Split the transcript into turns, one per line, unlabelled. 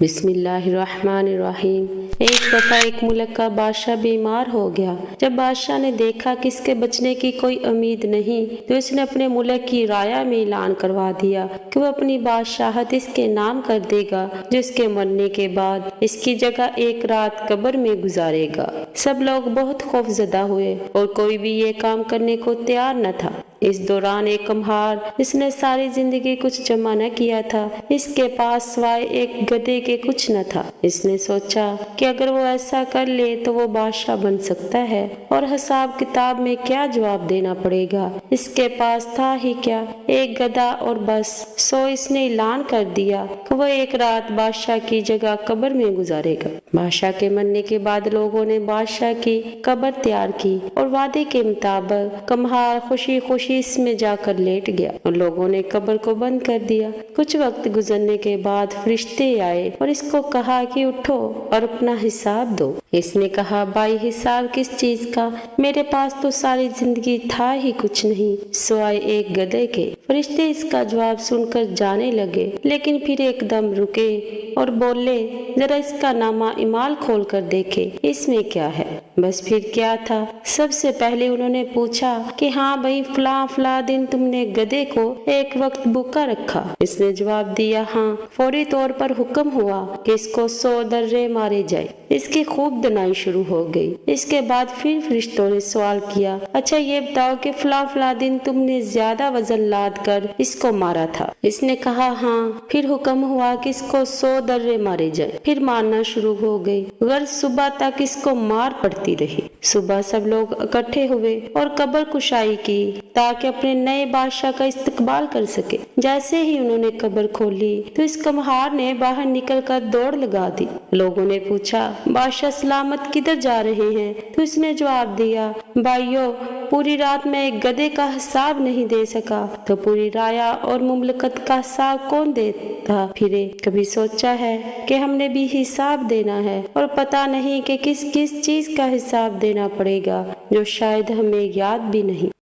بسم اللہ الرحمن الرحیم۔ ایک دفعہ ایک ملک کا بادشاہ بیمار ہو گیا۔ جب بادشاہ نے دیکھا کہ اس کے بچنے کی کوئی امید نہیں تو اس نے اپنے ملک کی رعایا میں اعلان کروا دیا کہ وہ اپنی بادشاہت اس کے نام کر دے گا، جو اس کے مرنے کے بعد اس کی جگہ ایک رات قبر میں گزارے گا۔ سب لوگ بہت خوف زدہ ہوئے اور کوئی بھی یہ کام کرنے کو تیار نہ تھا۔ اس دوران ایک کمہار جس نے ساری زندگی کچھ جمع نہ کیا تھا، اس کے پاس سوائے ایک گدھے کے کچھ نہ تھا۔ اس نے سوچا کہ اگر وہ ایسا کر لے تو وہ بادشاہ بن سکتا ہے اور حساب کتاب میں کیا جواب دینا پڑے گا۔ اس کے پاس تھا ہی کیا، ایک گدھا اور بس۔ سو اس نے اعلان کر دیا کہ وہ ایک رات بادشاہ کی جگہ قبر میں گزارے گا۔ بادشاہ کے مرنے کے بعد لوگوں نے بادشاہ کی قبر تیار کی اور وعدے کے مطابق کمہار خوشی خوشی اس میں جا کر لیٹ گیا اور لوگوں نے قبر کو بند کر دیا۔ کچھ وقت گزرنے کے بعد فرشتے آئے اور اس کو کہا کہ اٹھو اور اپنا حساب دو۔ اس نے کہا، بھائی حساب کس چیز کا؟ میرے پاس تو ساری زندگی تھا ہی کچھ نہیں سوائے ایک گدھے کے۔ فرشتے اس کا جواب سن کر جانے لگے، لیکن پھر ایک دم رکے اور بولے، ذرا اس کا نامہ اعمال کھول کر دیکھے، اس میں کیا ہے؟ بس پھر کیا تھا؟ سب سے پہلے انہوں نے پوچھا کہ ہاں بھائی، فلاں دن تم نے گدھے کو ایک وقت بھوکا رکھا؟ اس نے جواب دیا، ہاں۔ فوری طور پر حکم ہوا کہ اس کو 100 درے مارے جائے۔ اس کی خوب دنائی شروع ہو گئی۔ اس کے بعد پھر فرشتوں نے سوال کیا، اچھا یہ بتاؤ کہ فلاں دن تم نے زیادہ وزن لاد کر اس کو مارا تھا؟ اس نے کہا، ہاں۔ پھر حکم ہوا کہ اس کو 100 درے مارے جائے۔ پھر مارنا شروع ہو گئی، غرض صبح تک اس کو مار پڑتی رہی۔ صبح سب لوگ اکٹھے ہوئے اور قبر کشائی کی تاکہ اپنے نئے بادشاہ کا استقبال کر سکے۔ جیسے ہی انہوں نے قبر کھولی تو اس کمہار نے باہر نکل کر دوڑ لگا دی۔ لوگوں نے پوچھا، بادشاہ سلامت کدھر جا رہے ہیں؟ تو اس نے جواب دیا، بھائیو، پوری رات میں ایک گدھے کا حساب نہیں دے سکا تو پوری رعایا اور مملکت کا حساب کون دیتا پھرے؟ کبھی سوچا ہے کہ ہم نے بھی حساب دینا ہے اور پتہ نہیں کہ کس چیز کا حساب دینا پڑے گا، جو شاید ہمیں یاد بھی نہیں۔